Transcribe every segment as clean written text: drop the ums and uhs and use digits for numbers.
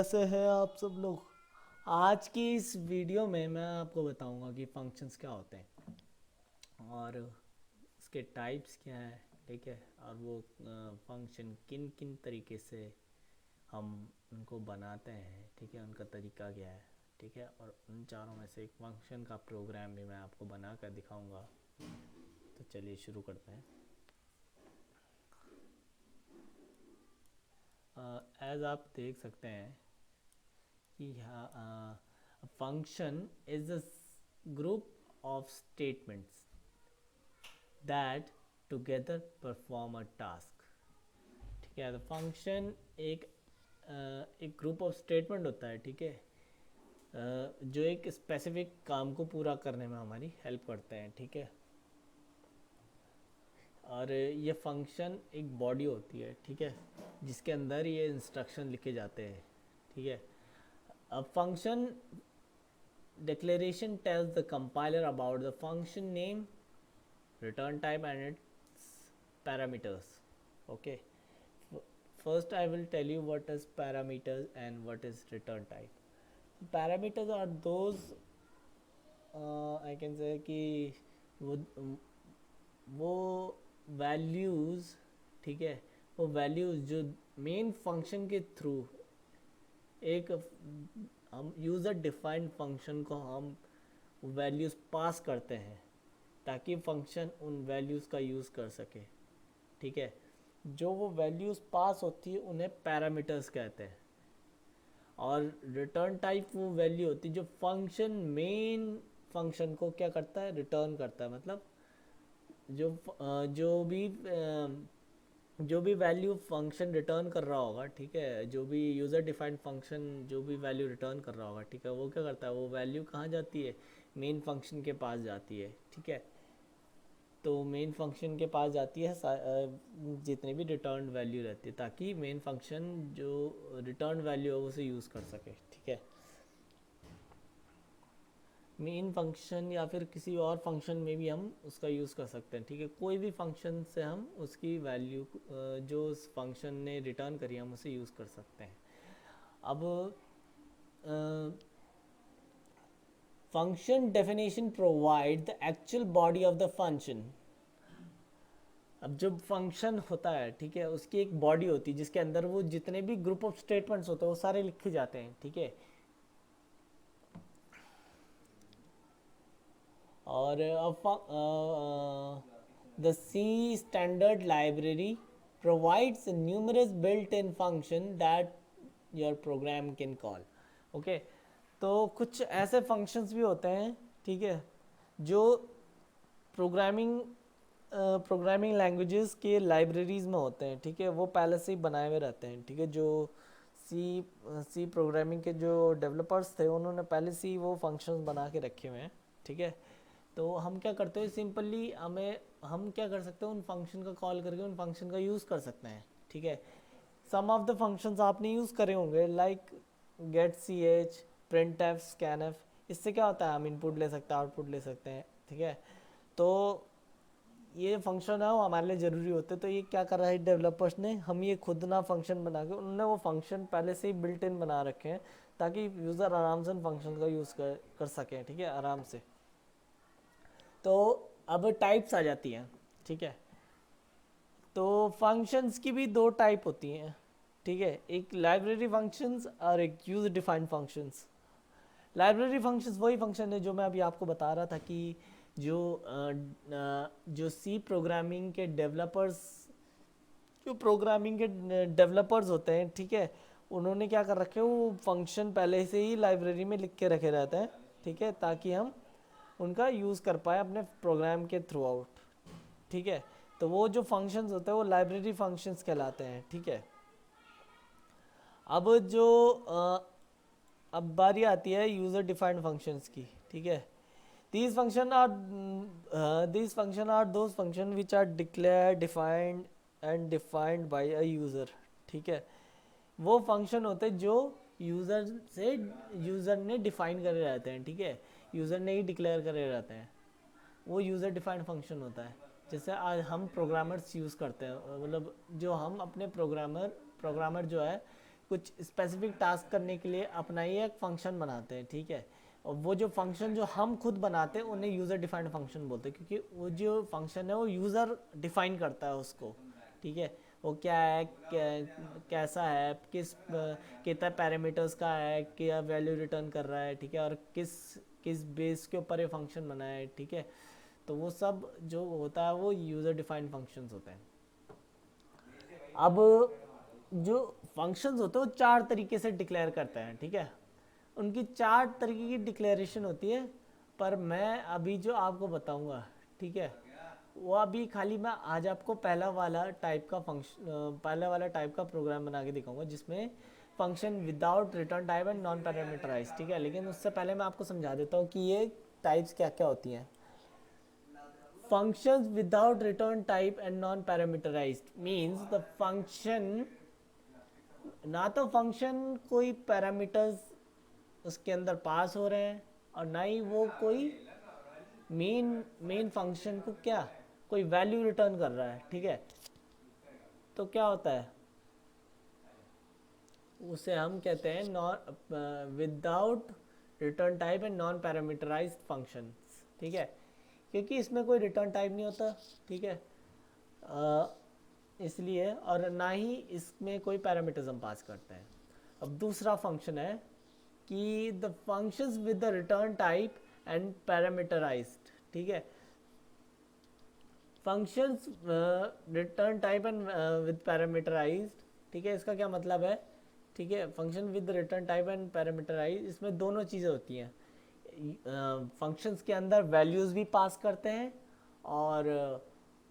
कैसे हैं आप सब लोग। आज की इस वीडियो में मैं आपको बताऊंगा कि फंक्शंस क्या होते हैं और उसके टाइप्स क्या है, ठीक है, और वो फंक्शन किन किन तरीके से हम उनको बनाते हैं, ठीक है, उनका तरीका क्या है, ठीक है, और उन चारों में से एक फंक्शन का प्रोग्राम भी मैं आपको बना कर दिखाऊंगा। तो चलिए शुरू करते हैं। एज आप देख सकते हैं कि function is a group of statements that together perform a task. ठीक है, तो फंक्शन एक ग्रुप ऑफ स्टेटमेंट होता है, ठीक है, जो एक स्पेसिफिक काम को पूरा करने में हमारी हेल्प करते हैं, ठीक है। और ये फंक्शन एक बॉडी होती है, ठीक है, जिसके अंदर ये इंस्ट्रक्शन लिखे जाते हैं, ठीक है। अब function declaration tells the compiler about the function name, return type and its parameters. Okay, first I will tell you what is parameters and what is return type. Parameters are those I can say कि वो वो values, ठीक है, वो values जो main function के through एक हम यूज़र डिफाइंड फंक्शन को हम वैल्यूज़ पास करते हैं ताकि फंक्शन उन वैल्यूज़ का यूज़ कर सके, ठीक है। जो वो वैल्यूज़ पास होती है उन्हें पैरामीटर्स कहते हैं। और रिटर्न टाइप वो वैल्यू होती है जो फंक्शन मेन फंक्शन को क्या करता है, रिटर्न करता है। मतलब जो जो भी जो भी वैल्यू फंक्शन रिटर्न कर रहा होगा, ठीक है, जो भी यूज़र डिफाइंड फंक्शन जो भी वैल्यू रिटर्न कर रहा होगा, ठीक है, वो क्या करता है, वो वैल्यू कहाँ जाती है, मेन फंक्शन के पास जाती है, ठीक है। तो मेन फंक्शन के पास जाती है जितनी भी रिटर्न वैल्यू रहती है ताकि मेन फंक्शन जो रिटर्न वैल्यू है उसे यूज़ कर सके, ठीक है। मेन फंक्शन या फिर किसी और फंक्शन में भी हम उसका यूज़ कर सकते हैं, ठीक है। कोई भी फंक्शन से हम उसकी वैल्यू जो उस फंक्शन ने रिटर्न करी हम उसे यूज़ कर सकते हैं। अब function definition provide the actual body of the function. अब जब फंक्शन होता है, ठीक है, उसकी एक बॉडी होती है जिसके अंदर वो जितने भी ग्रुप ऑफ स्टेटमेंट्स होते हैं वो सारे लिखे जाते हैं, ठीक है। और the C standard library provides numerous built-in function that your program can call. Okay, तो कुछ ऐसे फंक्शंस भी होते हैं, ठीक है, जो प्रोग्रामिंग प्रोग्रामिंग लैंग्वेजेस के लाइब्रेरीज में होते हैं, ठीक है, वो पहले से ही बनाए हुए रहते हैं, ठीक है। जो सी सी प्रोग्रामिंग के जो डेवलपर्स थे उन्होंने पहले से ही वो फंक्शंस बना के रखे हुए हैं, ठीक है। तो हम क्या करते हैं, सिंपली हम क्या कर सकते हैं, उन फंक्शन का कॉल करके उन फंक्शन का यूज़ कर सकते हैं, ठीक है। सम ऑफ द फंक्शंस आपने यूज़ करे होंगे like get C H, print F, scan F. इससे क्या होता है, हम इनपुट ले सकते हैं, आउटपुट ले सकते हैं, ठीक है। तो ये फंक्शन है वो हमारे लिए ज़रूरी होते हैं। तो ये क्या कर रहा है डेवलपर्स ने, हम ये खुद ना फंक्शन बना के, उन्होंने वो फंक्शन पहले से ही बिल्ट इन बना रखे हैं ताकि यूज़र आराम से उन फंक्शन का यूज़ कर सकें, ठीक है, आराम से। तो अब टाइप्स आ जाती हैं, ठीक है। तो फंक्शंस की भी दो टाइप होती हैं, ठीक है, एक लाइब्रेरी फंक्शंस और एक user defined functions. Library functions वही फंक्शन है जो मैं अभी आपको बता रहा था कि जो जो सी प्रोग्रामिंग के डेवलपर्स जो प्रोग्रामिंग के डेवलपर्स होते हैं, ठीक है, उन्होंने क्या कर रखे हैं, वो फंक्शन पहले से ही लाइब्रेरी में लिख के रखे रहते हैं, ठीक है, ताकि हम उनका यूज़ कर पाए अपने प्रोग्राम के थ्रू आउट, ठीक है। तो वो जो फंक्शंस होते हैं वो लाइब्रेरी फंक्शंस कहलाते हैं, ठीक है। अब जो अब बारी आती है यूज़र डिफाइंड फंक्शंस की, ठीक है। these function are these function are those function which are declared, defined and defined by a user, ठीक है। वो फंक्शन होते हैं जो यूज़र से यूज़र ने डिफाइन करे रहते हैं, ठीक है, यूज़र ने ही डिक्लेयर करे रहते हैं, वो यूज़र डिफाइंड फंक्शन होता है। जैसे आज हम प्रोग्रामर्स यूज़ करते हैं, मतलब जो हम अपने प्रोग्रामर प्रोग्रामर जो है कुछ स्पेसिफिक टास्क करने के लिए अपना ही एक फंक्शन बनाते हैं, ठीक है। और वो जो फंक्शन जो हम खुद बनाते हैं उन्हें यूज़र डिफाइंड फंक्शन बोलते हैं, क्योंकि वो जो फंक्शन है वो यूज़र डिफाइन करता है उसको, ठीक है। वो क्या है, कैसा है, कितना पैरामीटर्स का है, क्या वैल्यू रिटर्न कर रहा है, ठीक है, और किस किस बेस के ऊपर ये फंक्शन बना है, ठीक है। तो वो सब जो होता है वो यूज़र डिफाइंड फंक्शंस होते हैं। अब जो फंक्शंस होते हैं वो चार तरीके से डिक्लेयर करते हैं, ठीक है। उनकी चार तरीके की डिक्लेरेशन होती है, पर मैं अभी जो आपको बताऊंगा, ठीक है, वो अभी खाली मैं आज आपको पहला वाला टाइप का प्रोग्राम बना के दिखाऊंगा जिसमें function without return type and non parameterize, ठीक है। लेकिन उससे पहले मैं आपको समझा देता हूँ कि ये टाइप्स क्या क्या होती हैं। Functions without return type and non-parameterized means the function, ना तो फंक्शन कोई पैरामीटर्स उसके अंदर पास हो रहे हैं और ना ही वो कोई मेन मेन फंक्शन को क्या कोई वैल्यू रिटर्न कर रहा है, ठीक है। तो क्या होता है, उसे हम कहते हैं non without return type and non parameterized functions, ठीक है, क्योंकि इसमें कोई रिटर्न टाइप नहीं होता, ठीक है। इसलिए, और ना ही इसमें कोई पैरामीटर्स हम पास करते हैं। अब दूसरा फंक्शन है कि the functions with the return type and parameterized, ठीक है। Functions return type and with parameterized, ठीक है, इसका क्या मतलब है, ठीक है। Function with return type and parameterize, इसमें दोनों चीज़ें होती हैं। फंक्शंस के अंदर वैल्यूज़ भी पास करते हैं और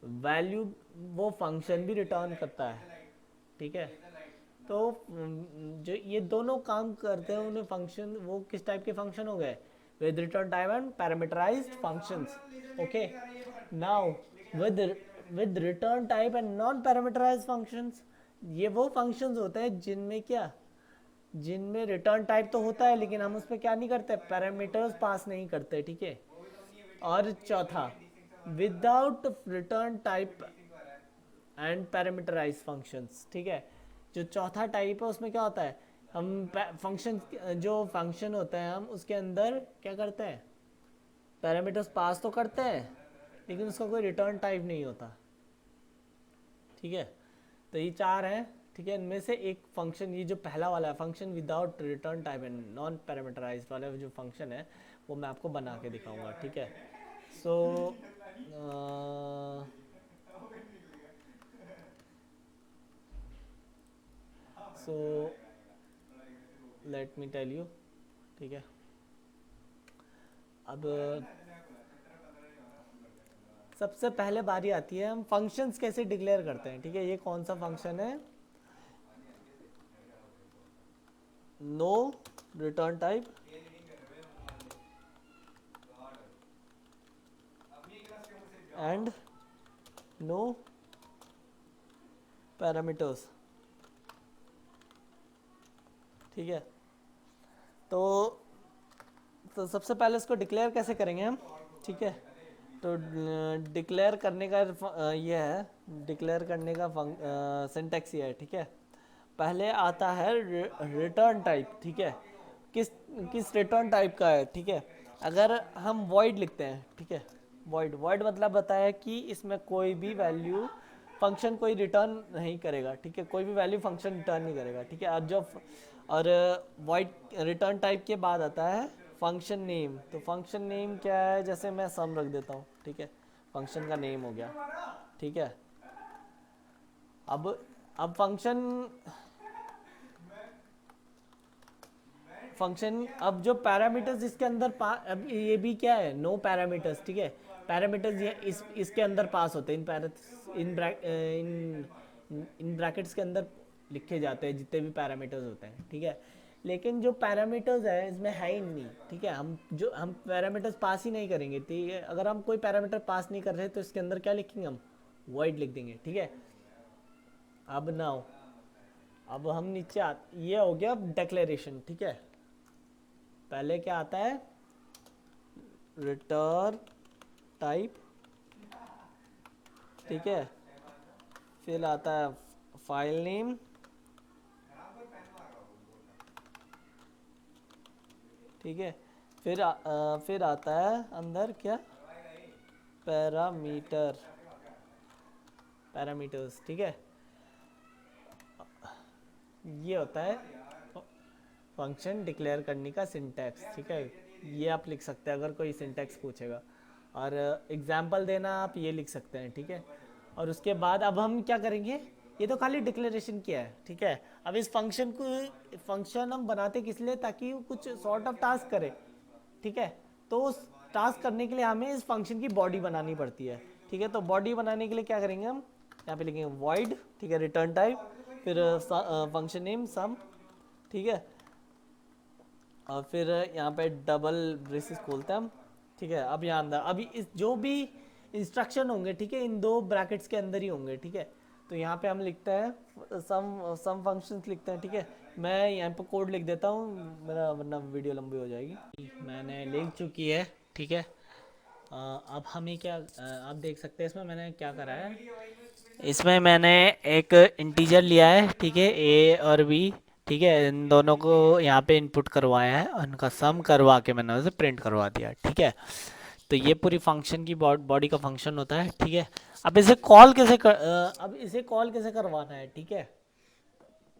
वैल्यू वो फंक्शन भी रिटर्न करता है, ठीक है। तो जो ये दोनों काम करते हैं उन्हें फंक्शन, वो किस टाइप के फंक्शन हो गए, with return type and parameterized functions, okay. Now with with return type and non parameterized functions, ये वो फंक्शंस होते हैं जिनमें क्या, जिनमें रिटर्न टाइप तो होता है लेकिन हम उस पर क्या नहीं करते, पैरामीटर्स पास नहीं करते, ठीक है। और चौथा, without return type and parameterize functions, ठीक है। जो चौथा टाइप है उसमें क्या होता है, हम फंक्शन, जो फंक्शन होता है हम उसके अंदर क्या करते हैं, पैरामीटर्स पास तो करते हैं लेकिन उसका कोई रिटर्न टाइप नहीं होता, ठीक है। तो ये चार हैं, ठीक है। इनमें से एक फंक्शन, ये जो पहला वाला है function without return type and non parameterized वाला जो फंक्शन है वो मैं आपको बना के दिखाऊंगा, ठीक है। So so let me tell you, ठीक है। अब सबसे पहले बारी आती है हम फंक्शंस कैसे डिक्लेयर करते हैं, ठीक है। ये कौन सा फंक्शन है, no return type and no parameters, ठीक है। तो सबसे पहले इसको डिक्लेयर कैसे करेंगे हम, ठीक है। तो डिक्लेयर करने का ये है, डिक्लेयर करने का सिंटैक्स ये है, ठीक है। पहले आता है रिटर्न टाइप, ठीक है, किस किस रिटर्न टाइप का है, ठीक है। अगर हम वॉइड लिखते हैं, ठीक है, वॉइड वॉइड मतलब बताया कि इसमें कोई भी वैल्यू फंक्शन कोई रिटर्न नहीं करेगा, ठीक है, कोई भी वैल्यू फंक्शन रिटर्न नहीं करेगा, ठीक है। और वॉइड रिटर्न टाइप के बाद आता है फंक्शन नेम। तो फंक्शन नेम क्या है, जैसे मैं सम रख देता हूँ, ठीक है, फंक्शन का नेम हो गया, ठीक है। अब अब फंक्शन अब जो पैरामीटर्स इसके अंदर अब ये भी क्या है, नो पैरामीटर्स, ठीक है। पैरामीटर्स ये इसके अंदर पास होते हैं, इन ब्रैकेट्स के अंदर लिखे जाते हैं जितने भी पैरामीटर्स होते हैं, ठीक है। लेकिन जो पैरामीटर्स है इसमें है ही नहीं, ठीक है। हम पैरामीटर्स पास ही नहीं करेंगे, ठीक है। अगर हम कोई पैरामीटर पास नहीं कर रहे तो इसके अंदर क्या लिखेंगे, हम वॉइड लिख देंगे, ठीक है। अब नाउ, अब हम नीचे ये हो गया डिक्लेरेशन, ठीक है। पहले क्या आता है, रिटर्न टाइप, ठीक है। फिर आता है फाइल नेम, ठीक है। फिर आता है अंदर क्या, पैरामीटर, पैरामीटर्स, ठीक है। ये होता है फंक्शन डिक्लेयर करने का सिंटैक्स, ठीक है। ये आप लिख सकते हैं अगर कोई सिंटैक्स पूछेगा, और एग्जाम्पल देना आप ये लिख सकते हैं, ठीक है। और उसके बाद अब हम क्या करेंगे, ये तो खाली डिक्लेरेशन किया है, ठीक है। अब इस फंक्शन हम बनाते किस लिए, ताकि वो कुछ सॉर्ट ऑफ टास्क करे, ठीक है। तो उस टास्क करने के लिए हमें इस फंक्शन की बॉडी बनानी पड़ती है, ठीक है। तो बॉडी बनाने के लिए क्या करेंगे हम, यहाँ पे लिखेंगे void, ठीक है, रिटर्न टाइप, फिर फंक्शन नेम सम, ठीक है। और फिर यहाँ पे डबल ब्रेसेस खोलते हैं हम, ठीक है। अब यहाँ अंदर अभी इस जो भी इंस्ट्रक्शन होंगे, ठीक है, इन दो ब्रैकेट्स के अंदर ही होंगे, ठीक है। तो यहाँ पे हम लिखते हैं सम फंक्शंस लिखते हैं, ठीक है। मैं यहाँ पे कोड लिख देता हूँ मेरा, वरना वीडियो लंबी हो जाएगी। मैंने लिख चुकी है, ठीक है। अब हमें क्या, आप देख सकते हैं इसमें मैंने क्या करा है। इसमें मैंने एक इंटीजर लिया है, ठीक है, ए और बी, ठीक है। इन दोनों को यहाँ पे इनपुट करवाया है, उनका सम करवा के मैंने उसे प्रिंट करवा दिया, ठीक है। तो ये पूरी फंक्शन की बॉडी का फंक्शन होता है, ठीक है। अब इसे कॉल कैसे करवाना है, ठीक है।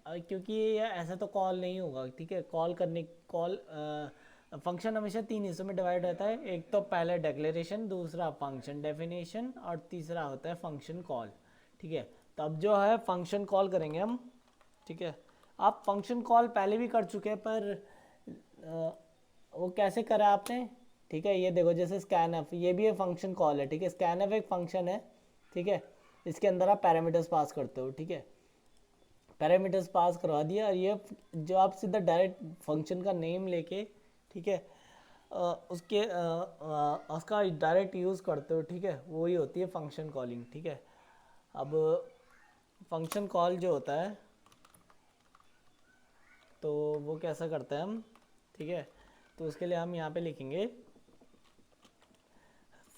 क्योंकि ये ऐसा तो कॉल नहीं होगा, ठीक है। कॉल फंक्शन हमेशा तीन हिस्सों में डिवाइड रहता है, एक तो पहले डिक्लेरेशन, दूसरा फंक्शन डेफिनेशन, और तीसरा होता है फंक्शन कॉल, ठीक है। तो अब जो है फंक्शन कॉल करेंगे हम, ठीक है। आप फंक्शन कॉल पहले भी कर चुके हैं, पर वो कैसे करा आपने, ठीक है। ये देखो, जैसे स्कैनफ, ये भी एक फंक्शन कॉल है, ठीक है। स्कैनफ एक फंक्शन है, ठीक है। इसके अंदर आप पैरामीटर्स पास करते हो, ठीक है। पैरामीटर्स पास करवा दिया, और ये जो आप सीधा डायरेक्ट फंक्शन का नेम लेके, ठीक है, उसका डायरेक्ट यूज़ करते हो, ठीक है, वही होती है फंक्शन कॉलिंग, ठीक है। अब फंक्शन कॉल जो होता है, तो वो कैसा करते हैं हम, ठीक है। तो उसके लिए हम यहाँ पे लिखेंगे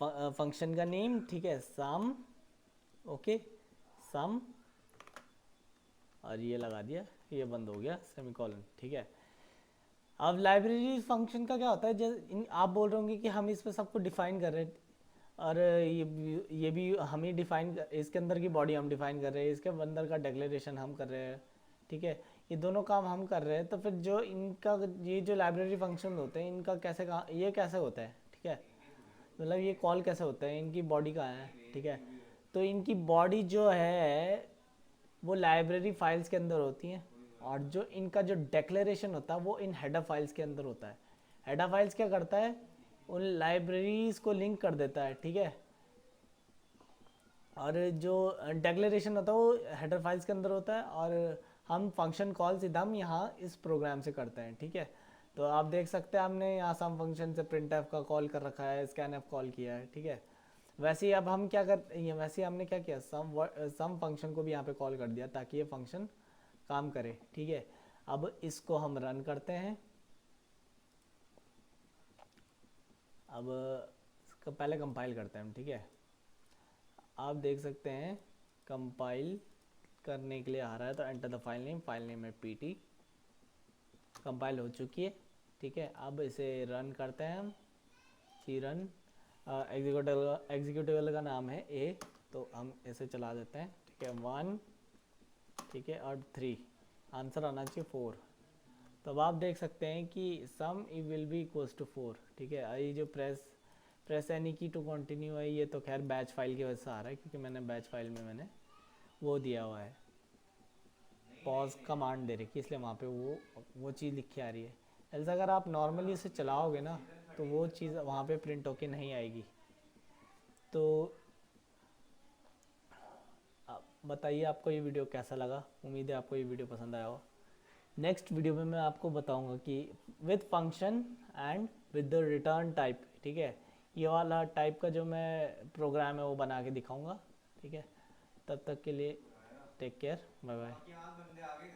फंक्शन का नेम, ठीक है, सम, ओके, सम, और ये लगा दिया, ये बंद हो गया सेमीकोलन, ठीक है। अब लाइब्रेरी फंक्शन का क्या होता है, जैसे आप बोल रहे होंगे कि हम इस पे सबको डिफाइन कर रहे हैं, और ये भी हम ही डिफाइन, इसके अंदर की बॉडी हम डिफाइन कर रहे हैं, इसके अंदर का डिक्लेरेशन हम कर रहे हैं, ठीक है। ये दोनों काम हम कर रहे हैं, तो फिर जो इनका, ये जो लाइब्रेरी फंक्शन होते हैं, इनका कैसे ये कैसे होता है, ठीक है। मतलब ये कॉल कैसे होता है, इनकी बॉडी कहाँ है, ठीक है। तो इनकी बॉडी जो है वो लाइब्रेरी फाइल्स के अंदर होती हैं, और जो इनका जो डिक्लेरेशन होता है वो इन हेडर फाइल्स के अंदर होता है। हेडर फाइल्स क्या करता है, उन लाइब्रेरीज को लिंक कर देता है, ठीक है। और जो डिक्लेरेशन होता है वो हेडर फाइल्स के अंदर होता है, और हम फंक्शन कॉल सीधा हम यहाँ इस प्रोग्राम से करते हैं, ठीक है। तो आप देख सकते हैं हमने यहाँ सम फंक्शन से printf का कॉल कर रखा है, scanf कॉल किया है, ठीक है। वैसे ही अब हम क्या करते हैं, वैसे ही हमने क्या किया, सम फंक्शन को भी यहाँ पे कॉल कर दिया, ताकि ये फंक्शन काम करे, ठीक है। अब इसको हम रन करते हैं। अब इसको पहले कंपाइल करते हैं हम, ठीक है। आप देख सकते हैं कंपाइल करने के लिए आ रहा है, तो एंटर द फाइल नेम है pt, कंपाइल हो चुकी है, ठीक है। अब इसे रन करते हैं हम, सी रन, एग्जीक्यूटिव का नाम है a, तो हम इसे चला देते हैं, ठीक है। 1, ठीक है, और 3, आंसर आना चाहिए 4। तो अब आप देख सकते हैं कि सम विल बी इक्वल्स टू 4, ठीक है। ये जो प्रेस एनी की टू कंटिन्यू है, ये तो खैर बैच फाइल की वजह से आ रहा है, क्योंकि मैंने बैच फाइल में मैंने वो दिया हुआ है, पॉज कमांड दे रखी, इसलिए वहाँ पे वो चीज़ लिख के आ रही है। ऐसा अगर आप नॉर्मली इसे चलाओगे ना, तो वो चीज़ वहाँ पे प्रिंट होके नहीं आएगी। तो बताइए आपको ये वीडियो कैसा लगा, उम्मीद है आपको ये वीडियो पसंद आया हो। नेक्स्ट वीडियो में मैं आपको बताऊंगा कि with function and with the return type, ठीक है, ये वाला टाइप का जो मैं प्रोग्राम है वो बना के दिखाऊंगा, ठीक है। तब तक के लिए टेक केयर, बाय बाय।